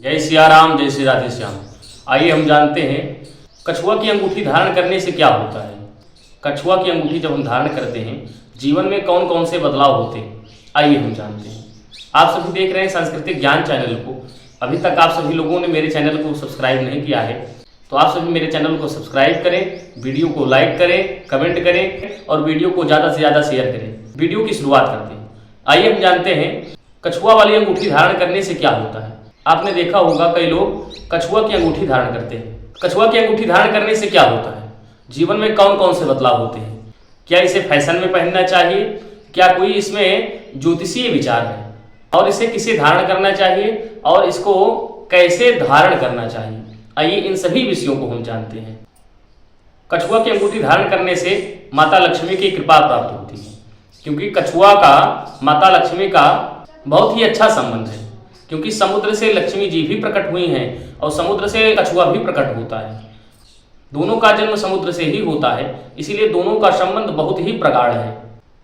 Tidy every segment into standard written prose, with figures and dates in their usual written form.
जय सिया राम, जय श्री राधे श्याम। आइए हम जानते हैं कछुआ की अंगूठी धारण करने से क्या होता है। कछुआ की अंगूठी जब हम धारण करते हैं जीवन में कौन कौन से बदलाव होते हैं, आइए हम जानते हैं। आप सभी देख रहे हैं सांस्कृतिक ज्ञान चैनल को। अभी तक आप सभी लोगों ने मेरे चैनल को सब्सक्राइब नहीं किया है तो आप सभी मेरे चैनल को सब्सक्राइब करें, वीडियो को लाइक करें, कमेंट करें और वीडियो को ज़्यादा से ज़्यादा शेयर करें। वीडियो की शुरुआत करते हैं। आइए हम जानते हैं कछुआ वाली अंगूठी धारण करने से क्या होता है। आपने देखा होगा कई लोग कछुआ की अंगूठी धारण करते हैं। कछुआ की अंगूठी धारण करने से क्या होता है, जीवन में कौन कौन से बदलाव होते हैं, क्या इसे फैशन में पहनना चाहिए, क्या कोई इसमें ज्योतिषीय विचार है और इसे किसे धारण करना चाहिए और इसको कैसे धारण करना चाहिए। आइए इन सभी विषयों को हम जानते हैं। कछुआ की अंगूठी धारण करने से माता लक्ष्मी की कृपा प्राप्त होती है, क्योंकि कछुआ का माता लक्ष्मी का बहुत ही अच्छा संबंध है, क्योंकि समुद्र से लक्ष्मी जी भी प्रकट हुई हैं और समुद्र से कछुआ भी प्रकट होता है। दोनों का जन्म समुद्र से ही होता है, इसीलिए दोनों का संबंध बहुत ही प्रगाढ़ है।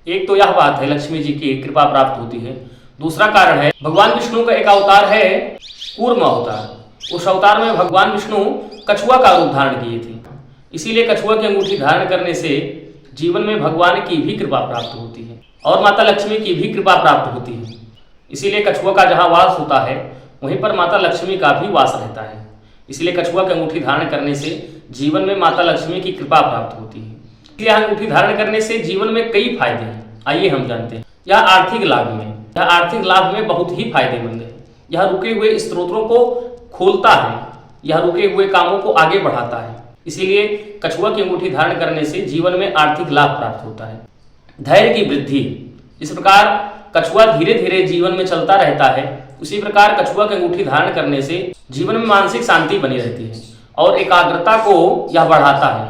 एक तो यह बात है लक्ष्मी जी की कृपा प्राप्त होती है। दूसरा कारण है भगवान विष्णु का एक अवतार है कूर्म अवतार। उस अवतार में भगवान विष्णु कछुआ का रूप धारण किए थे, इसीलिए कछुआ की अंगूठी धारण करने से जीवन में भगवान की भी कृपा प्राप्त होती है और माता लक्ष्मी की भी कृपा प्राप्त होती है। इसीलिए कछुआ का जहाँ वास होता है वहीं पर माता लक्ष्मी का भी वास रहता है। इसलिए कछुआ की अंगूठी धारण करने से जीवन में माता लक्ष्मी की कृपा प्राप्त होती है। इसलिए अंगूठी धारण करने से जीवन में कई फायदे हैं, आइए हम जानते हैं। यह आर्थिक लाभ में बहुत ही फायदेमंद है। यह रुके हुए स्त्रोतों को खोलता है, यह रुके हुए कामों को आगे बढ़ाता है। इसीलिए कछुआ की अंगूठी धारण करने से जीवन में आर्थिक लाभ प्राप्त होता है। धैर्य की वृद्धि, इस प्रकार कछुआ धीरे धीरे जीवन में चलता रहता है, उसी प्रकार कछुआ की अंगूठी धारण करने से जीवन में मानसिक शांति बनी रहती है और एकाग्रता को यह बढ़ाता है।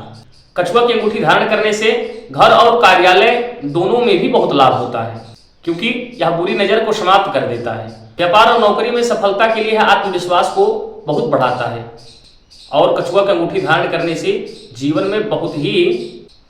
कछुआ की अंगूठी धारण करने से घर और कार्यालय दोनों में भी बहुत लाभ होता है, क्योंकि यह बुरी नजर को समाप्त कर देता है। व्यापार और नौकरी में सफलता के लिए आत्मविश्वास को बहुत बढ़ाता है और कछुआ की अंगूठी धारण करने से जीवन में बहुत ही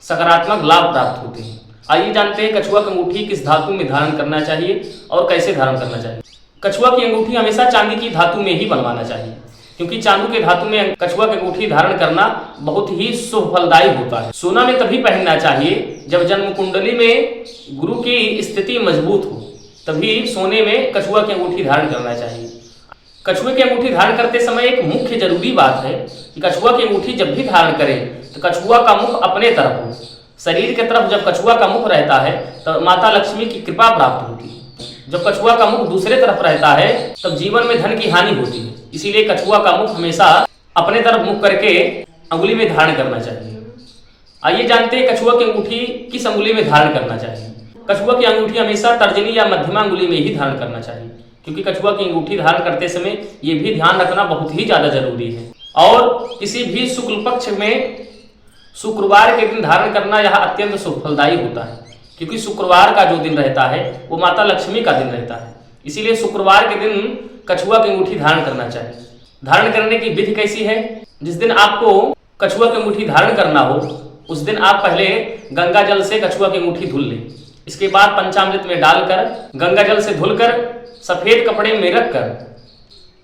सकारात्मक लाभ प्राप्त होते हैं। आइए जानते हैं कछुआ की अंगूठी किस धातु में धारण करना चाहिए और कैसे धारण करना चाहिए। कछुआ की अंगूठी हमेशा चांदी की धातु में ही बनवाना चाहिए, क्योंकि चांदी के धातु में कछुआ की अंगूठी धारण करना बहुत ही शुभ फलदायी होता है। सोना में तभी पहनना चाहिए जब जन्म कुंडली में गुरु की स्थिति मजबूत हो, तभी सोने में कछुआ की अंगूठी धारण करना चाहिए। कछुए की अंगूठी धारण करते समय एक मुख्य जरूरी बात है कि कछुआ की अंगूठी जब भी धारण करें तो कछुआ का मुख अपने तरफ हो। शरीर के तरफ जब कछुआ का मुख रहता है तो माता लक्ष्मी की कृपा प्राप्त होती है। जब कछुआ का मुख दूसरे तरफ रहता है तब जीवन में धन की हानि होती है। इसीलिए कछुआ का मुख हमेशा अपने तरफ मुख करके अंगुली में धारण करना चाहिए। आइए जानते हैं कछुआ की अंगूठी किस अंगुली में धारण करना चाहिए। कछुआ की अंगूठी हमेशा तर्जनी या मध्यमा अंगुली में ही धारण करना चाहिए, क्योंकि कछुआ की अंगूठी धारण करते समय ये भी ध्यान रखना बहुत ही ज्यादा जरूरी है। और किसी भी शुक्ल पक्ष में शुक्रवार के दिन धारण करना यह अत्यंत शुभ फलदायी होता है, क्योंकि शुक्रवार का जो दिन रहता है वो माता लक्ष्मी का दिन रहता है। इसीलिए शुक्रवार के दिन कछुआ की अंगूठी धारण करना चाहिए। धारण करने की विधि कैसी है, जिस दिन आपको कछुआ की अंगूठी धारण करना हो उस दिन आप पहले गंगा जल से कछुआ की अंगूठी धुल लें। इसके बाद पंचामृत में डालकर गंगा जल से धुलकर सफेद कपड़े में रखकर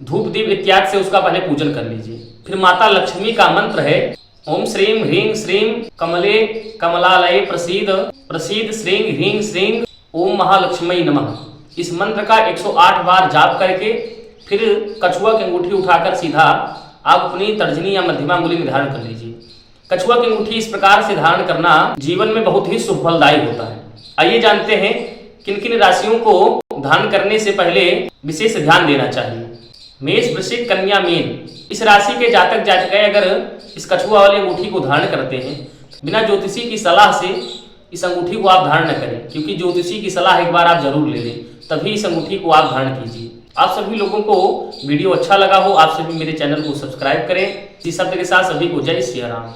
धूप दीप इत्यादि से उसका पहले पूजन कर लीजिए। फिर माता लक्ष्मी का मंत्र है ओम श्रीं ह्रीं श्रीं कमले कमलालये प्रसीद प्रसीद श्रीं ह्रीं श्रीं ओम महालक्ष्मी नमः। इस मंत्र का 108 बार जाप करके फिर कछुआ की अंगूठी उठाकर सीधा आप अपनी तर्जनी या मध्यमा अंगुली में धारण कर लीजिए। कछुआ की अंगूठी इस प्रकार से धारण करना जीवन में बहुत ही शुभ फलदायी होता है। आइए जानते हैं किन किन राशियों को धारण करने से पहले विशेष ध्यान देना चाहिए। मेष, वृश्चिक, कन्या, मीन, इस राशि के जातक जातिकाएं अगर इस कछुआ वाली अंगूठी को धारण करते हैं बिना ज्योतिषी की सलाह से इस अंगूठी को आप धारण न करें, क्योंकि ज्योतिषी की सलाह एक बार आप जरूर ले लें, तभी इस अंगूठी को आप धारण कीजिए। आप सभी लोगों को वीडियो अच्छा लगा हो, आप सभी मेरे चैनल को सब्सक्राइब करें। इसी शब्द के साथ सभी को जय सिया राम।